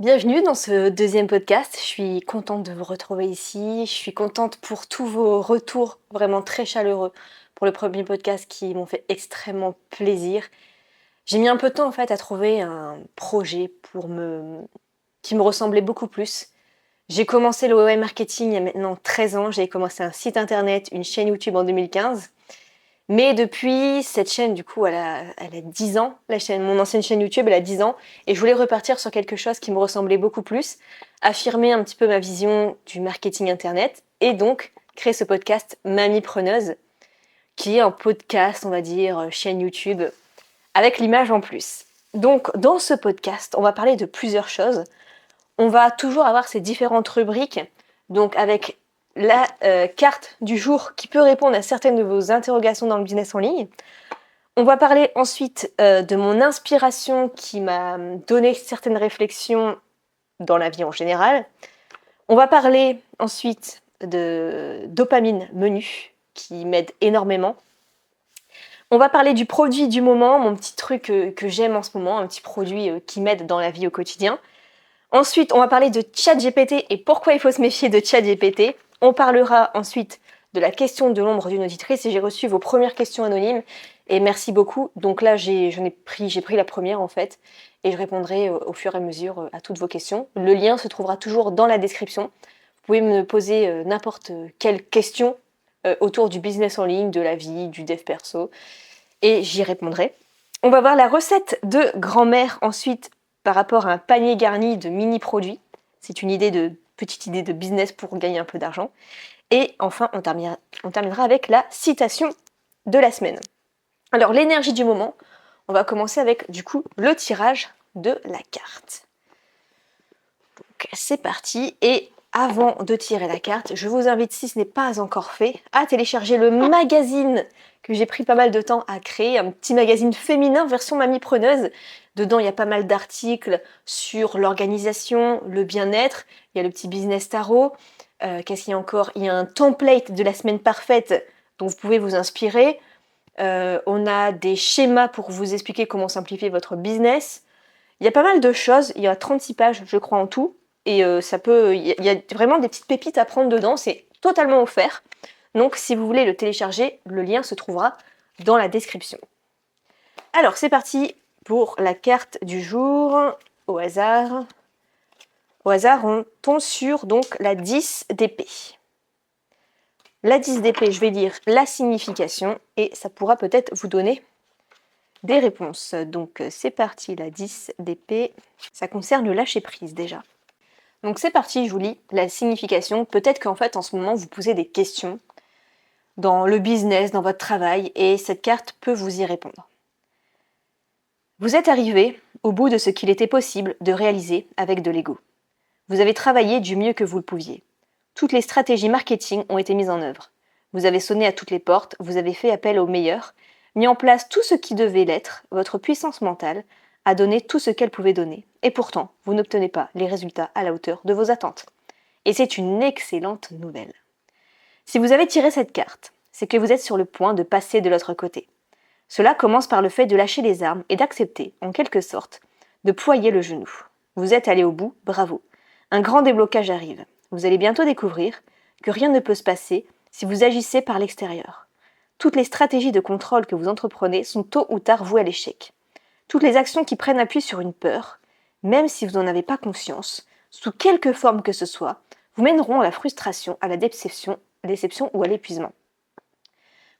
Bienvenue dans ce deuxième podcast. Je suis contente de vous retrouver ici. Je suis contente pour tous vos retours vraiment très chaleureux pour le premier podcast qui m'ont fait extrêmement plaisir. J'ai mis un peu de temps en fait à trouver un projet qui me ressemblait beaucoup plus. J'ai commencé le web marketing il y a maintenant 13 ans. J'ai commencé un site internet, une chaîne YouTube en 2015. Mais depuis, cette chaîne, du coup, elle a 10 ans. Mon ancienne chaîne YouTube, elle a 10 ans. Et je voulais repartir sur quelque chose qui me ressemblait beaucoup plus, affirmer un petit peu ma vision du marketing Internet, et donc créer ce podcast Mamie Preneuse, qui est un podcast, on va dire, chaîne YouTube, avec l'image en plus. Donc, dans ce podcast, on va parler de plusieurs choses. On va toujours avoir ces différentes rubriques, donc avec la carte du jour qui peut répondre à certaines de vos interrogations dans le business en ligne. On va parler ensuite de mon inspiration qui m'a donné certaines réflexions dans la vie en général. On va parler ensuite de dopamine menu qui m'aide énormément. On va parler du produit du moment, mon petit truc que j'aime en ce moment, un petit produit qui m'aide dans la vie au quotidien. Ensuite, on va parler de ChatGPT et pourquoi il faut se méfier de ChatGPT. On parlera ensuite de la question de l'ombre d'une auditrice et j'ai reçu vos premières questions anonymes et merci beaucoup. Donc là, j'ai pris la première en fait et je répondrai au fur et à mesure à toutes vos questions. Le lien se trouvera toujours dans la description. Vous pouvez me poser n'importe quelle question autour du business en ligne, de la vie, du dev perso et j'y répondrai. On va voir la recette de grand-mère ensuite par rapport à un panier garni de mini-produits. C'est une petite idée de business pour gagner un peu d'argent. Et enfin, on terminera avec la citation de la semaine. Alors, l'énergie du moment, on va commencer avec du coup le tirage de la carte. Donc, c'est parti. Et avant de tirer la carte, je vous invite, si ce n'est pas encore fait, à télécharger le magazine que j'ai pris pas mal de temps à créer, un petit magazine féminin version mamie preneuse. Dedans, il y a pas mal d'articles sur l'organisation, le bien-être. Il y a le petit business tarot. Qu'est-ce qu'il y a encore? Il y a un template de la semaine parfaite dont vous pouvez vous inspirer. On a des schémas pour vous expliquer comment simplifier votre business. Il y a pas mal de choses. Il y a 36 pages, je crois, en tout. Et il y a vraiment des petites pépites à prendre dedans. C'est totalement offert. Donc, si vous voulez le télécharger, le lien se trouvera dans la description. Alors, c'est parti pour la carte du jour. Au hasard. Au hasard, on tombe sur donc la 10 d'épée. La 10 d'épée, je vais dire la signification et ça pourra peut-être vous donner des réponses. Donc, c'est parti, la 10 d'épée. Ça concerne le lâcher-prise déjà. Donc, c'est parti, je vous lis la signification. Peut-être qu'en fait, en ce moment, vous posez des questions dans le business, dans votre travail, et cette carte peut vous y répondre. Vous êtes arrivé au bout de ce qu'il était possible de réaliser avec de l'ego. Vous avez travaillé du mieux que vous le pouviez. Toutes les stratégies marketing ont été mises en œuvre. Vous avez sonné à toutes les portes, vous avez fait appel aux meilleurs, mis en place tout ce qui devait l'être, votre puissance mentale a donné tout ce qu'elle pouvait donner. Et pourtant, vous n'obtenez pas les résultats à la hauteur de vos attentes. Et c'est une excellente nouvelle. Si vous avez tiré cette carte, c'est que vous êtes sur le point de passer de l'autre côté. Cela commence par le fait de lâcher les armes et d'accepter, en quelque sorte, de ployer le genou. Vous êtes allé au bout, bravo. Un grand déblocage arrive. Vous allez bientôt découvrir que rien ne peut se passer si vous agissez par l'extérieur. Toutes les stratégies de contrôle que vous entreprenez sont tôt ou tard vouées à l'échec. Toutes les actions qui prennent appui sur une peur, même si vous n'en avez pas conscience, sous quelque forme que ce soit, vous mèneront à la frustration, à la déception ou à l'épuisement.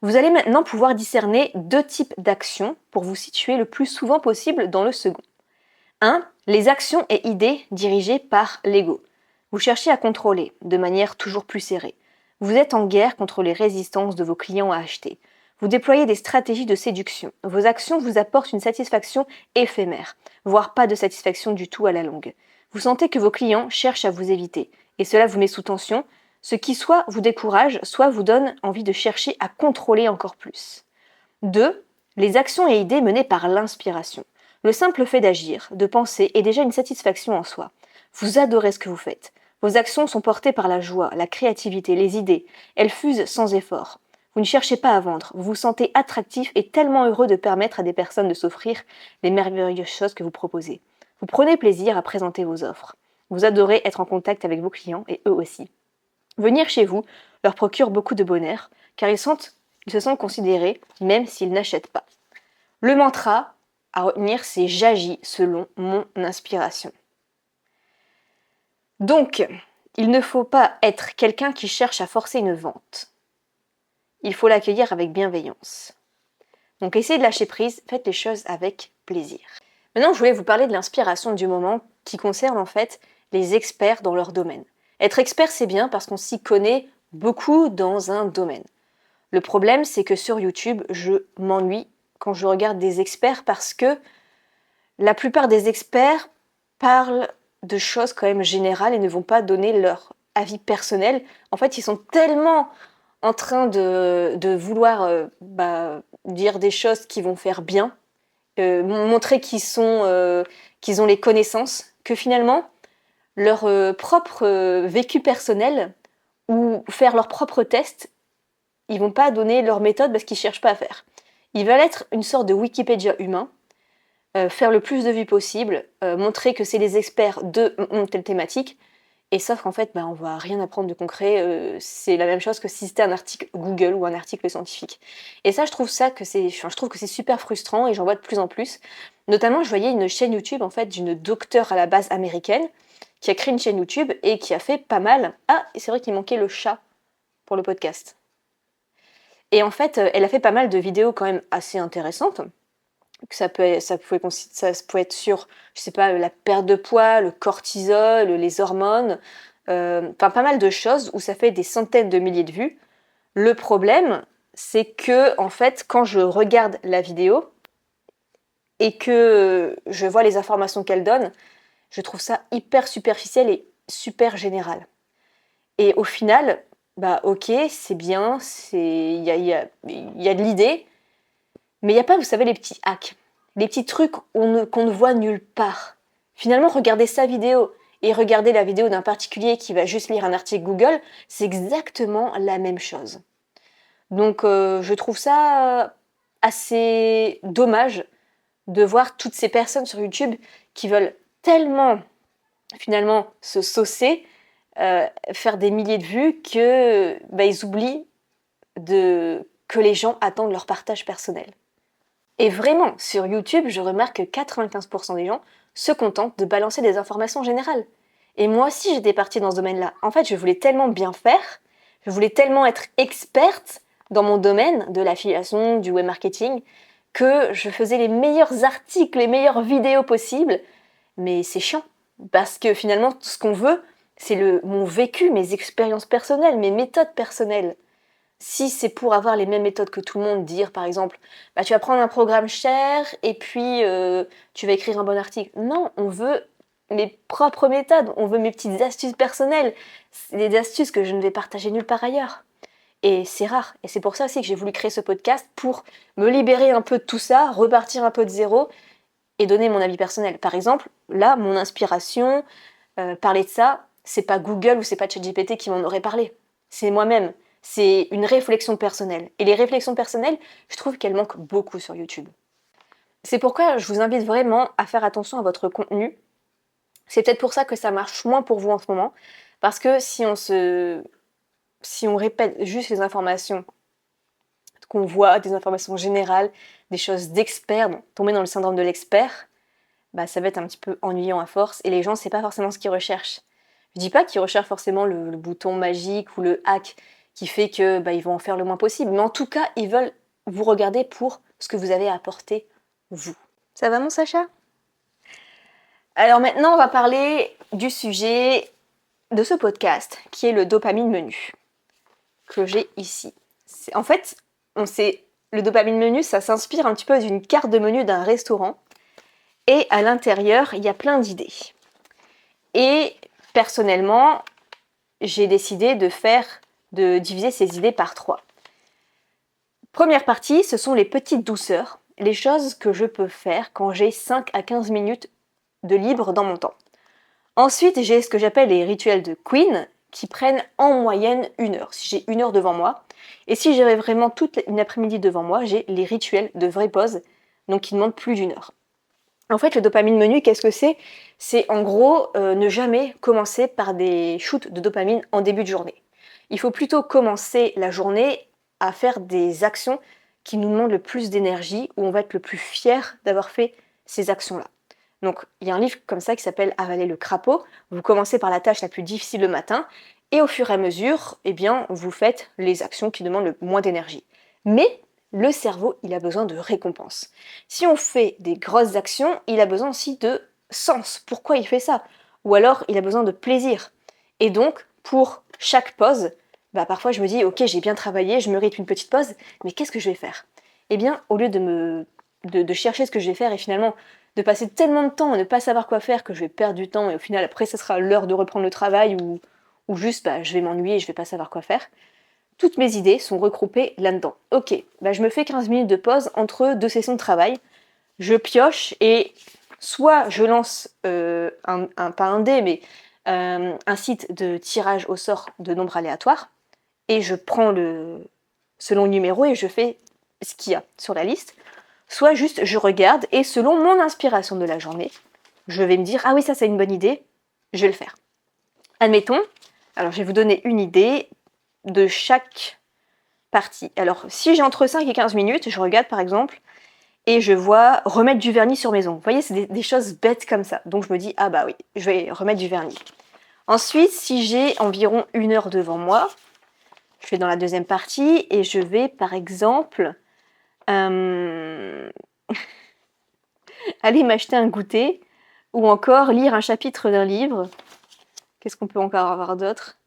Vous allez maintenant pouvoir discerner deux types d'actions pour vous situer le plus souvent possible dans le second. 1. Les actions et idées dirigées par l'ego. Vous cherchez à contrôler, de manière toujours plus serrée. Vous êtes en guerre contre les résistances de vos clients à acheter. Vous déployez des stratégies de séduction. Vos actions vous apportent une satisfaction éphémère, voire pas de satisfaction du tout à la longue. Vous sentez que vos clients cherchent à vous éviter, et cela vous met sous tension, ce qui soit vous décourage, soit vous donne envie de chercher à contrôler encore plus. 2. Les actions et idées menées par l'inspiration. Le simple fait d'agir, de penser, est déjà une satisfaction en soi. Vous adorez ce que vous faites. Vos actions sont portées par la joie, la créativité, les idées. Elles fusent sans effort. Vous ne cherchez pas à vendre, vous vous sentez attractif et tellement heureux de permettre à des personnes de s'offrir les merveilleuses choses que vous proposez. Vous prenez plaisir à présenter vos offres. Vous adorez être en contact avec vos clients et eux aussi. Venir chez vous leur procure beaucoup de bonheur car ils se sentent considérés même s'ils n'achètent pas. Le mantra à retenir, c'est j'agis selon mon inspiration. Donc, il ne faut pas être quelqu'un qui cherche à forcer une vente. Il faut l'accueillir avec bienveillance. Donc essayez de lâcher prise, faites les choses avec plaisir. Maintenant, je voulais vous parler de l'inspiration du moment qui concerne en fait les experts dans leur domaine. Être expert, c'est bien parce qu'on s'y connaît beaucoup dans un domaine. Le problème, c'est que sur YouTube, je m'ennuie quand je regarde des experts parce que la plupart des experts parlent de choses quand même générales et ne vont pas donner leur avis personnel. En fait, ils sont tellement en train de vouloir dire des choses qui vont faire bien, montrer qu'ils ont les connaissances, que finalement, leur propre vécu personnel ou faire leurs propres tests, ils vont pas donner leur méthode parce qu'ils cherchent pas à faire. Ils veulent être une sorte de Wikipédia humain, faire le plus de vues possible, montrer que c'est les experts de telle thématique, et sauf qu'en fait, on va rien apprendre de concret, c'est la même chose que si c'était un article Google ou un article scientifique. Et ça, je trouve que c'est super frustrant et j'en vois de plus en plus. Notamment, je voyais une chaîne YouTube en fait d'une docteure à la base américaine qui a créé une chaîne YouTube et qui a fait pas mal. Ah, c'est vrai qu'il manquait le chat pour le podcast. Et en fait, elle a fait pas mal de vidéos quand même assez intéressantes. Ça pouvait être sur, je sais pas, la perte de poids, le cortisol, les hormones, pas mal de choses où ça fait des centaines de milliers de vues. Le problème, c'est que en fait, quand je regarde la vidéo et que je vois les informations qu'elle donne, je trouve ça hyper superficiel et super général. Et au final, ok, c'est bien, il y a de l'idée, mais il n'y a pas, vous savez, les petits hacks, les petits trucs qu'on ne voit nulle part. Finalement, regardez sa vidéo et regardez la vidéo d'un particulier qui va juste lire un article Google, c'est exactement la même chose. Donc je trouve ça assez dommage de voir toutes ces personnes sur YouTube qui veulent tellement finalement se saucer, faire des milliers de vues que ils oublient que les gens attendent leur partage personnel. Et vraiment, sur YouTube, je remarque que 95% des gens se contentent de balancer des informations générales. Et moi aussi, j'étais partie dans ce domaine-là. En fait, je voulais tellement bien faire, je voulais tellement être experte dans mon domaine de l'affiliation, du web marketing, que je faisais les meilleurs articles, les meilleures vidéos possibles. Mais c'est chiant, parce que finalement, tout ce qu'on veut, c'est mon vécu, mes expériences personnelles, mes méthodes personnelles. Si c'est pour avoir les mêmes méthodes que tout le monde, dire par exemple, tu vas prendre un programme cher et puis tu vas écrire un bon article. Non, on veut mes propres méthodes, on veut mes petites astuces personnelles, des astuces que je ne vais partager nulle part ailleurs. Et c'est rare. Et c'est pour ça aussi que j'ai voulu créer ce podcast, pour me libérer un peu de tout ça, repartir un peu de zéro et donner mon avis personnel. Par exemple, là, mon inspiration, parler de ça, c'est pas Google ou c'est pas ChatGPT qui m'en aurait parlé. C'est moi-même. C'est une réflexion personnelle. Et les réflexions personnelles, je trouve qu'elles manquent beaucoup sur YouTube. C'est pourquoi je vous invite vraiment à faire attention à votre contenu. C'est peut-être pour ça que ça marche moins pour vous en ce moment. Parce que si on répète juste les informations qu'on voit, des informations générales, des choses d'experts, tomber dans le syndrome de l'expert, ça va être un petit peu ennuyant à force. Et les gens, c'est pas forcément ce qu'ils recherchent. Je dis pas qu'ils recherchent forcément le bouton magique ou le hack qui fait que ils vont en faire le moins possible. Mais en tout cas, ils veulent vous regarder pour ce que vous avez à apporter, vous. Ça va, mon Sacha? Alors maintenant, on va parler du sujet de ce podcast, qui est le dopamine menu, que j'ai ici. En fait, le dopamine menu, ça s'inspire un petit peu d'une carte de menu d'un restaurant. Et à l'intérieur, il y a plein d'idées. Et personnellement, j'ai décidé de diviser ces idées par 3. Première partie, ce sont les petites douceurs, les choses que je peux faire quand j'ai 5 à 15 minutes de libre dans mon temps. Ensuite, j'ai ce que j'appelle les rituels de Queen, qui prennent en moyenne 1 heure, si j'ai 1 heure devant moi. Et si j'avais vraiment toute une après-midi devant moi, j'ai les rituels de vraie pause, donc qui demandent plus d'1 heure. En fait, le dopamine menu, qu'est-ce que c'est? C'est en gros ne jamais commencer par des shoots de dopamine en début de journée. Il faut plutôt commencer la journée à faire des actions qui nous demandent le plus d'énergie, où on va être le plus fier d'avoir fait ces actions-là. Donc, il y a un livre comme ça qui s'appelle Avaler le crapaud. Vous commencez par la tâche la plus difficile le matin, et au fur et à mesure, eh bien, vous faites les actions qui demandent le moins d'énergie. Mais le cerveau, il a besoin de récompenses. Si on fait des grosses actions, il a besoin aussi de sens. Pourquoi il fait ça? Ou alors, il a besoin de plaisir. Et donc, pour chaque pause, parfois je me dis, ok, j'ai bien travaillé, je me rythme une petite pause, mais qu'est-ce que je vais faire? Eh bien, au lieu de chercher ce que je vais faire et finalement de passer tellement de temps à ne pas savoir quoi faire que je vais perdre du temps et au final, après, ça sera l'heure de reprendre le travail ou juste, je vais m'ennuyer et je vais pas savoir quoi faire. Toutes mes idées sont regroupées là-dedans. Ok, je me fais 15 minutes de pause entre deux sessions de travail, je pioche et soit je lance pas un dé, mais un site de tirage au sort de nombres aléatoires, et je prends selon le numéro et je fais ce qu'il y a sur la liste, soit juste je regarde et selon mon inspiration de la journée, je vais me dire ah oui ça c'est une bonne idée, je vais le faire. Admettons, alors je vais vous donner une idée de chaque partie. Alors si j'ai entre 5 et 15 minutes, je regarde par exemple et je vois remettre du vernis sur mes ongles. Vous voyez, c'est des choses bêtes comme ça. Donc je me dis, ah bah oui, je vais remettre du vernis. Ensuite, si j'ai environ 1 heure devant moi, je vais dans la deuxième partie et je vais par exemple aller m'acheter un goûter ou encore lire un chapitre d'un livre. Qu'est-ce qu'on peut encore avoir d'autre?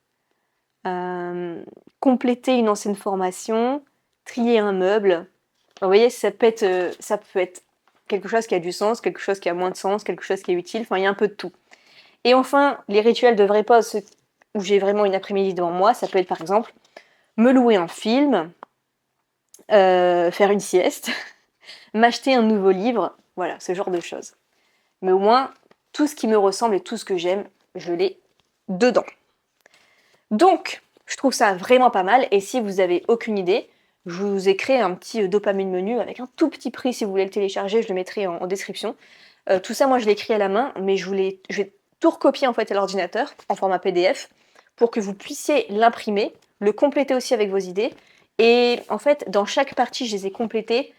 Compléter une ancienne formation, trier un meuble. Vous voyez, ça peut être quelque chose qui a du sens, quelque chose qui a moins de sens, quelque chose qui est utile, enfin il y a un peu de tout. Et enfin, les rituels de vraie pause, où j'ai vraiment une après-midi devant moi, ça peut être par exemple me louer un film, faire une sieste, m'acheter un nouveau livre, voilà, ce genre de choses. Mais au moins, tout ce qui me ressemble et tout ce que j'aime, je l'ai dedans. Donc, je trouve ça vraiment pas mal, et si vous avez aucune idée, je vous ai créé un petit dopamine menu avec un tout petit prix si vous voulez le télécharger, je le mettrai en description. Tout ça, moi, je l'ai écrit à la main, mais je vais tout recopier en fait à l'ordinateur en format PDF pour que vous puissiez l'imprimer, le compléter aussi avec vos idées. Et en fait, dans chaque partie, je les ai complétées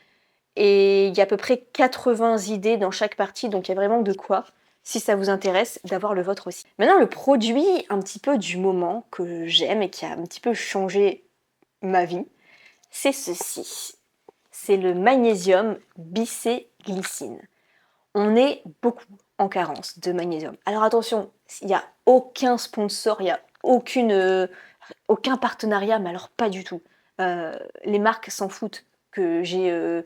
et il y a à peu près 80 idées dans chaque partie, donc il y a vraiment de quoi, si ça vous intéresse, d'avoir le vôtre aussi. Maintenant, le produit un petit peu du moment que j'aime et qui a un petit peu changé ma vie, c'est ceci. C'est le magnésium bicéglycine. On est beaucoup en carence de magnésium. Alors attention, il n'y a aucun sponsor, il n'y a aucun partenariat, mais alors pas du tout. Les marques s'en foutent que j'ai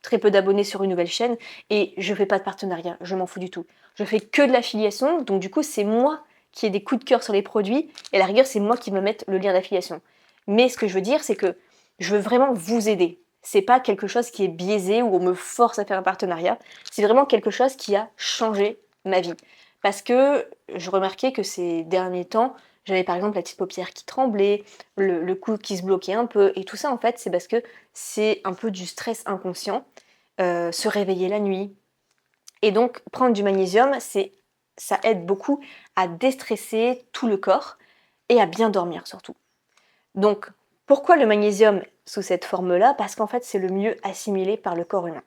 très peu d'abonnés sur une nouvelle chaîne et je fais pas de partenariat, je m'en fous du tout. Je fais que de l'affiliation, donc du coup c'est moi qui ai des coups de cœur sur les produits et à la rigueur c'est moi qui me mette le lien d'affiliation. Mais ce que je veux dire c'est que je veux vraiment vous aider. C'est pas quelque chose qui est biaisé où on me force à faire un partenariat, c'est vraiment quelque chose qui a changé ma vie. Parce que je remarquais que ces derniers temps, j'avais par exemple la petite paupière qui tremblait, le cou qui se bloquait un peu, et tout ça en fait c'est parce que c'est un peu du stress inconscient, se réveiller la nuit. Et donc prendre du magnésium, ça aide beaucoup à déstresser tout le corps et à bien dormir surtout. Donc pourquoi le magnésium sous cette forme-là? Parce qu'en fait c'est le mieux assimilé par le corps humain.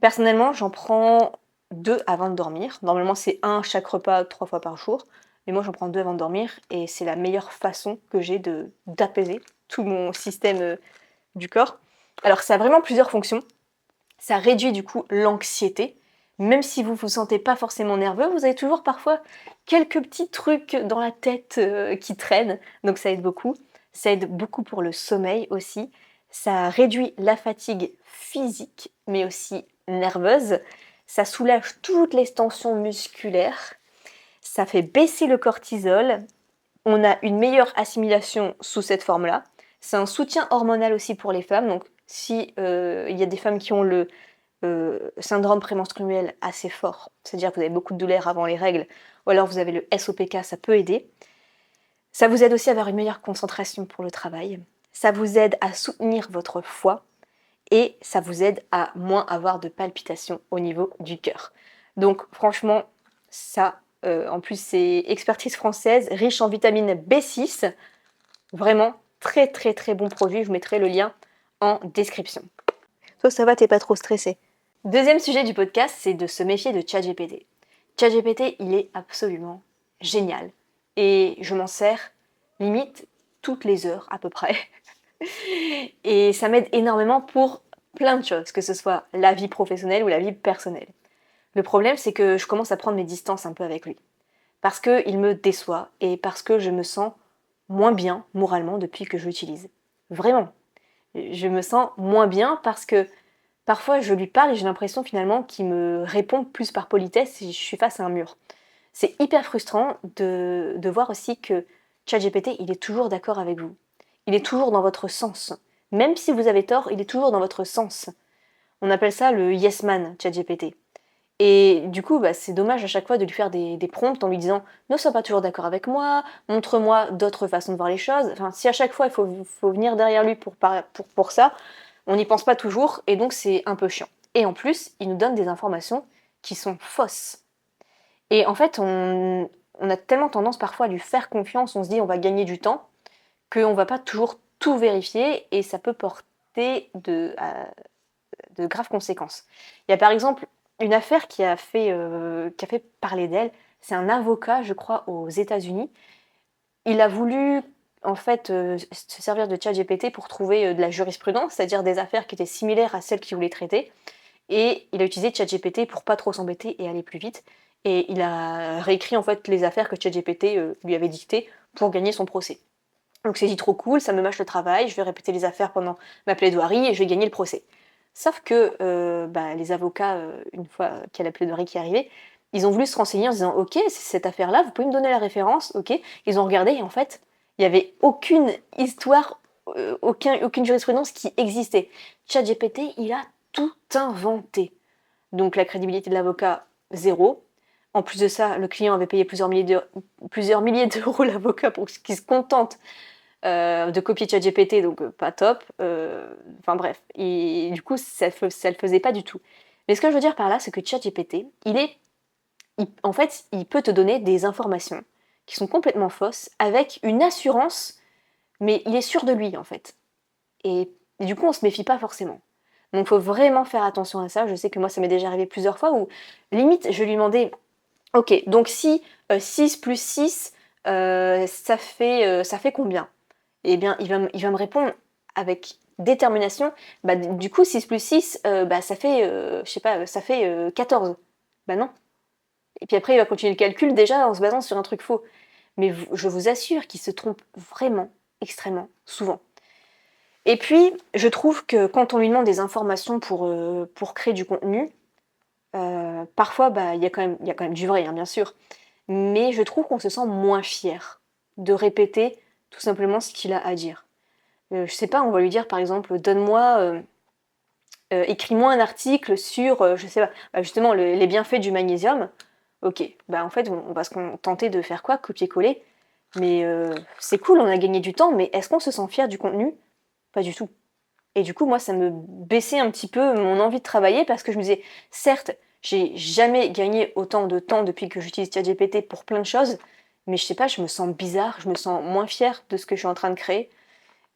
Personnellement, j'en prends 2 avant de dormir. Normalement, c'est un chaque repas 3 fois par jour. Mais moi, j'en prends 2 avant de dormir et c'est la meilleure façon que j'ai d'apaiser tout mon système du corps. Alors, ça a vraiment plusieurs fonctions. Ça réduit du coup l'anxiété. Même si vous ne vous sentez pas forcément nerveux, vous avez toujours parfois quelques petits trucs dans la tête qui traînent. Donc, ça aide beaucoup. Ça aide beaucoup pour le sommeil aussi. Ça réduit la fatigue physique, mais aussi nerveuse. Ça soulage toutes les tensions musculaires. Ça fait baisser le cortisol. On a une meilleure assimilation sous cette forme-là. C'est un soutien hormonal aussi pour les femmes. Donc, si il y a des femmes qui ont le syndrome prémenstruel assez fort, c'est-à-dire que vous avez beaucoup de douleurs avant les règles, ou alors vous avez le SOPK, ça peut aider. Ça vous aide aussi à avoir une meilleure concentration pour le travail. Ça vous aide à soutenir votre foie. et ça vous aide à moins avoir de palpitations au niveau du cœur. Donc franchement, ça, en plus c'est expertise française, riche en vitamine B6, vraiment très très très bon produit, je vous mettrai le lien en description. Toi ça va, t'es pas trop stressé? Deuxième sujet du podcast, c'est de se méfier de ChatGPT. ChatGPT, il est absolument génial. Et je m'en sers limite toutes les heures à peu près. Et ça m'aide énormément pour plein de choses, que ce soit la vie professionnelle ou la vie personnelle. Le problème, c'est que je commence à prendre mes distances un peu avec lui. Parce qu'il me déçoit et parce que je me sens moins bien moralement depuis que je l'utilise. Vraiment. Je me sens moins bien parce que parfois je lui parle et j'ai l'impression finalement qu'il me répond plus par politesse et je suis face à un mur. C'est hyper frustrant de voir aussi que ChatGPT, il est toujours d'accord avec vous. Il est toujours dans votre sens. Même si vous avez tort, il est toujours dans votre sens. On appelle ça le yes man, ChatGPT. Et du coup, c'est dommage à chaque fois de lui faire des prompts en lui disant ne sois pas toujours d'accord avec moi, montre-moi d'autres façons de voir les choses. Enfin, si à chaque fois il faut venir derrière lui pour ça, on n'y pense pas toujours et donc c'est un peu chiant. Et en plus, il nous donne des informations qui sont fausses. Et en fait, on a tellement tendance parfois à lui faire confiance, on se dit on va gagner du temps, qu'on ne va pas toujours tout vérifier et ça peut porter de graves conséquences. Il y a par exemple une affaire qui a fait parler d'elle. C'est un avocat, je crois, aux États-Unis. Il a voulu en fait se servir de ChatGPT pour trouver de la jurisprudence, c'est-à-dire des affaires qui étaient similaires à celles qu'il voulait traiter. Et il a utilisé ChatGPT pour pas trop s'embêter et aller plus vite. Et il a réécrit en fait les affaires que ChatGPT lui avait dictées pour gagner son procès. Donc c'est dit trop cool, ça me mâche le travail, je vais répéter les affaires pendant ma plaidoirie et je vais gagner le procès. Sauf que les avocats, une fois qu'il y a la plaidoirie qui est arrivée, ils ont voulu se renseigner en se disant ok, c'est cette affaire-là, vous pouvez me donner la référence, ok. Ils ont regardé et en fait, il n'y avait aucune histoire, aucune jurisprudence qui existait. ChatGPT, il a tout inventé. Donc la crédibilité de l'avocat, zéro. En plus de ça, le client avait payé plusieurs milliers d'euros l'avocat pour qu'il se contente de copier ChatGPT, donc pas top. Enfin bref, et du coup, ça le faisait pas du tout. Mais ce que je veux dire par là, c'est que ChatGPT, en fait, il peut te donner des informations qui sont complètement fausses, avec une assurance, mais il est sûr de lui, en fait. Et du coup, on se méfie pas forcément. Donc, il faut vraiment faire attention à ça. Je sais que moi, ça m'est déjà arrivé plusieurs fois où, limite, je lui demandais, ok, donc si 6 plus 6, ça fait combien? Eh bien, il va me répondre avec détermination, du coup, 6 plus 6, ça fait, je sais pas, ça fait 14. Bah non. Et puis après, il va continuer le calcul déjà en se basant sur un truc faux. Mais je vous assure qu'il se trompe vraiment extrêmement souvent. Et puis, je trouve que quand on lui demande des informations pour créer du contenu, parfois, il y a quand même du vrai, hein, bien sûr. Mais je trouve qu'on se sent moins fier de répéter tout simplement ce qu'il a à dire. Je sais pas, on va lui dire par exemple, écris-moi un article sur, je sais pas, justement les bienfaits du magnésium. Ok, en fait, on va se contenter de faire quoi? Copier-coller. Mais c'est cool, on a gagné du temps, mais est-ce qu'on se sent fier du contenu? Pas du tout. Et du coup, moi, ça me baissait un petit peu mon envie de travailler parce que je me disais, certes, j'ai jamais gagné autant de temps depuis que j'utilise ChatGPT pour plein de choses, mais je sais pas, je me sens bizarre, je me sens moins fière de ce que je suis en train de créer.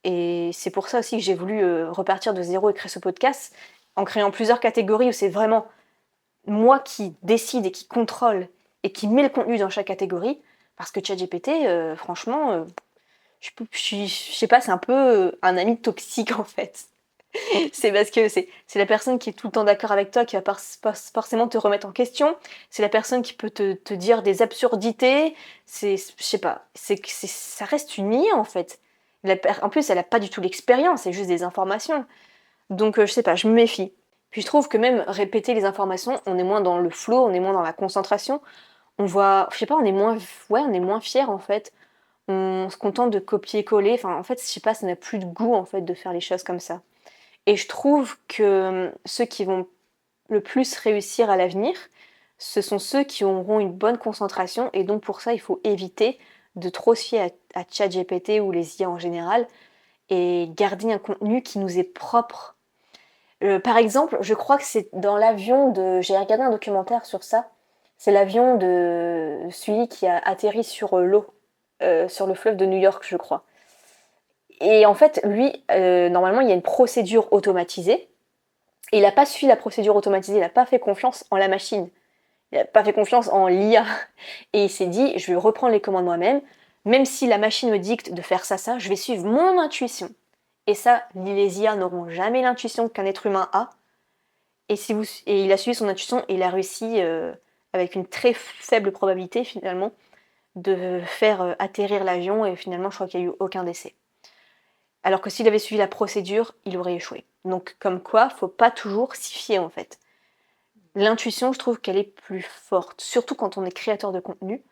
Et c'est pour ça aussi que j'ai voulu repartir de zéro et créer ce podcast en créant plusieurs catégories où c'est vraiment moi qui décide et qui contrôle et qui met le contenu dans chaque catégorie. Parce que ChatGPT, franchement, je sais pas, c'est un peu un ami toxique en fait. C'est parce que c'est la personne qui est tout le temps d'accord avec toi qui va pas forcément te remettre en question. C'est la personne qui peut te dire des absurdités. Je sais pas, ça reste une IA en fait. En plus, elle a pas du tout l'expérience, c'est juste des informations. Donc je sais pas, je me méfie. Puis je trouve que même répéter les informations, on est moins dans le flow, on est moins dans la concentration. On voit, je sais pas, on est moins fier en fait. On se contente de copier-coller. Enfin, en fait, je sais pas, ça n'a plus de goût en fait de faire les choses comme ça. Et je trouve que ceux qui vont le plus réussir à l'avenir, ce sont ceux qui auront une bonne concentration. Et donc pour ça, il faut éviter de trop se fier à ChatGPT ou les IA en général et garder un contenu qui nous est propre. Par exemple, je crois que c'est dans l'avion de... J'ai regardé un documentaire sur ça. C'est l'avion de celui qui a atterri sur l'eau, sur le fleuve de New York, je crois. Et en fait, lui, normalement, il y a une procédure automatisée. Et il n'a pas suivi la procédure automatisée, il n'a pas fait confiance en la machine. Il n'a pas fait confiance en l'IA. Et il s'est dit, je vais reprendre les commandes moi-même. Même si la machine me dicte de faire ça, je vais suivre mon intuition. Et ça, les IA n'auront jamais l'intuition qu'un être humain a. Et il a suivi son intuition et il a réussi, avec une très faible probabilité finalement, de faire atterrir l'avion. Et finalement, je crois qu'il n'y a eu aucun décès. Alors que s'il avait suivi la procédure, il aurait échoué. Donc comme quoi, faut pas toujours s'y fier en fait. L'intuition, je trouve qu'elle est plus forte, surtout quand on est créateur de contenu.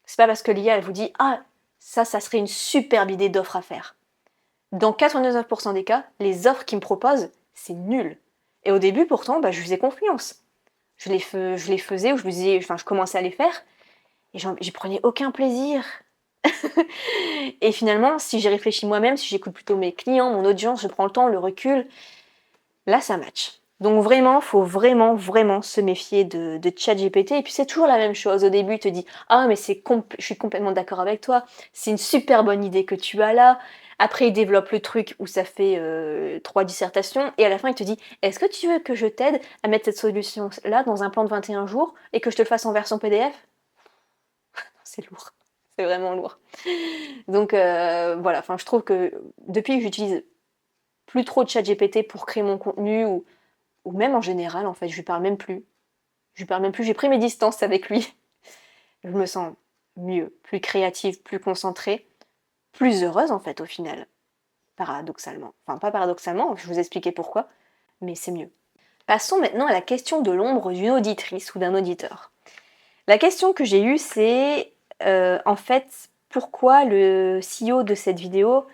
C'est pas parce que l'IA elle vous dit ah ça serait une superbe idée d'offre à faire. Dans 99% des cas, les offres qu'ils me proposent, c'est nul. Et au début pourtant, je faisais confiance. Je les faisais ou je commençais à les faire et j'y prenais aucun plaisir. Et finalement, si j'y réfléchis moi-même, si j'écoute plutôt mes clients, mon audience, je prends le temps, le recul, là ça match. Donc vraiment, faut vraiment se méfier de ChatGPT. Et puis c'est toujours la même chose. Au début, il te dit ah mais je suis complètement d'accord avec toi. C'est une super bonne idée que tu as là. Après, il développe le truc où ça fait 3 dissertations. Et à la fin, il te dit est-ce que tu veux que je t'aide à mettre cette solution-là dans un plan de 21 jours et que je te le fasse en version PDF? C'est lourd. C'est vraiment lourd. Donc voilà, je trouve que depuis que j'utilise plus trop de ChatGPT pour créer mon contenu ou même en général, en fait, je lui parle même plus. J'ai pris mes distances avec lui. Je me sens mieux, plus créative, plus concentrée, plus heureuse en fait au final. Paradoxalement. Enfin, pas paradoxalement, je vais vous expliquer pourquoi, mais c'est mieux. Passons maintenant à la question de l'ombre d'une auditrice ou d'un auditeur. La question que j'ai eue, c'est en fait, pourquoi le CEO de cette vidéo,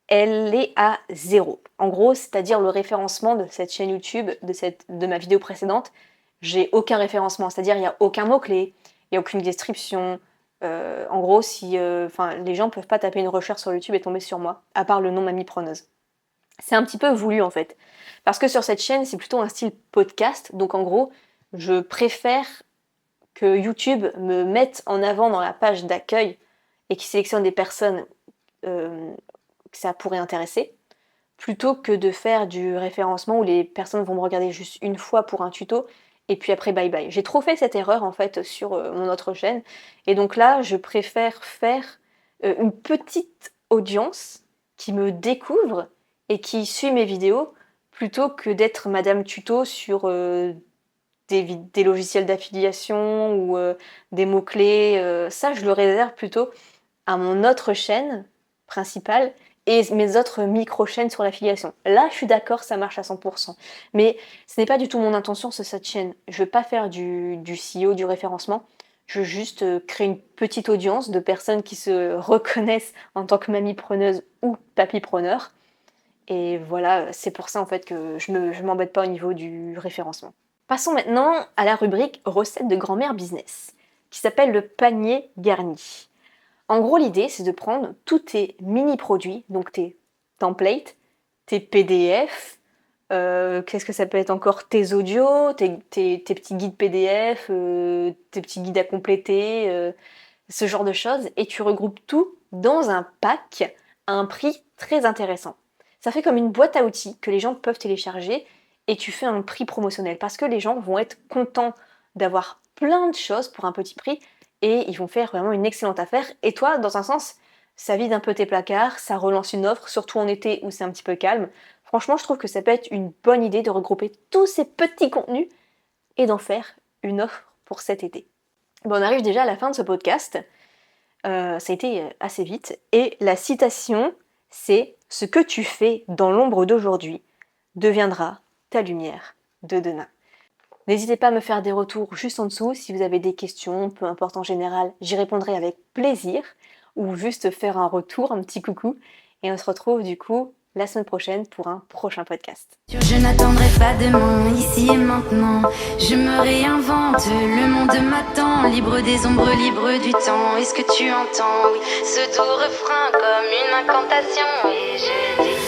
elle est à 0. En gros, c'est-à-dire le référencement de cette chaîne YouTube, de ma vidéo précédente, j'ai aucun référencement, c'est-à-dire il n'y a aucun mot-clé, il n'y a aucune description. En gros, les gens ne peuvent pas taper une recherche sur YouTube et tomber sur moi, à part le nom Mamie Preneuse. C'est un petit peu voulu en fait. Parce que sur cette chaîne, c'est plutôt un style podcast, donc en gros, je préfère que YouTube me mette en avant dans la page d'accueil et qu'il sélectionne des personnes que ça pourrait intéresser, plutôt que de faire du référencement où les personnes vont me regarder juste une fois pour un tuto et puis après bye bye. J'ai trop fait cette erreur en fait sur mon autre chaîne et donc là je préfère faire une petite audience qui me découvre et qui suit mes vidéos plutôt que d'être Madame Tuto sur des logiciels d'affiliation ou des mots-clés. Ça je le réserve plutôt à mon autre chaîne principale et mes autres micro-chaînes sur l'affiliation. Là, je suis d'accord, ça marche à 100%. Mais ce n'est pas du tout mon intention sur cette chaîne. Je ne veux pas faire du SEO, du référencement. Je veux juste créer une petite audience de personnes qui se reconnaissent en tant que mamie preneuse ou papy preneur. Et voilà, c'est pour ça en fait que je m'embête pas au niveau du référencement. Passons maintenant à la rubrique recettes de grand-mère business, qui s'appelle le panier garni. En gros, l'idée, c'est de prendre tous tes mini-produits, donc tes templates, tes PDF, qu'est-ce que ça peut être encore, tes audios, tes petits guides PDF, tes petits guides à compléter, ce genre de choses, et tu regroupes tout dans un pack à un prix très intéressant. Ça fait comme une boîte à outils que les gens peuvent télécharger et tu fais un prix promotionnel parce que les gens vont être contents d'avoir plein de choses pour un petit prix et ils vont faire vraiment une excellente affaire. Et toi, dans un sens, ça vide un peu tes placards, ça relance une offre, surtout en été où c'est un petit peu calme. Franchement, je trouve que ça peut être une bonne idée de regrouper tous ces petits contenus et d'en faire une offre pour cet été. Bon, on arrive déjà à la fin de ce podcast. Ça a été assez vite. Et la citation, c'est « Ce que tu fais dans l'ombre d'aujourd'hui deviendra ta lumière de demain ». N'hésitez pas à me faire des retours juste en dessous si vous avez des questions, peu importe en général, j'y répondrai avec plaisir ou juste faire un retour, un petit coucou. Et on se retrouve du coup la semaine prochaine pour un prochain podcast. Je n'attendrai pas demain, ici et maintenant. Je me réinvente, le monde m'attend. Libre des ombres, libre du temps. Est-ce que tu entends? Oui, ce doux refrain comme une incantation. Et je dis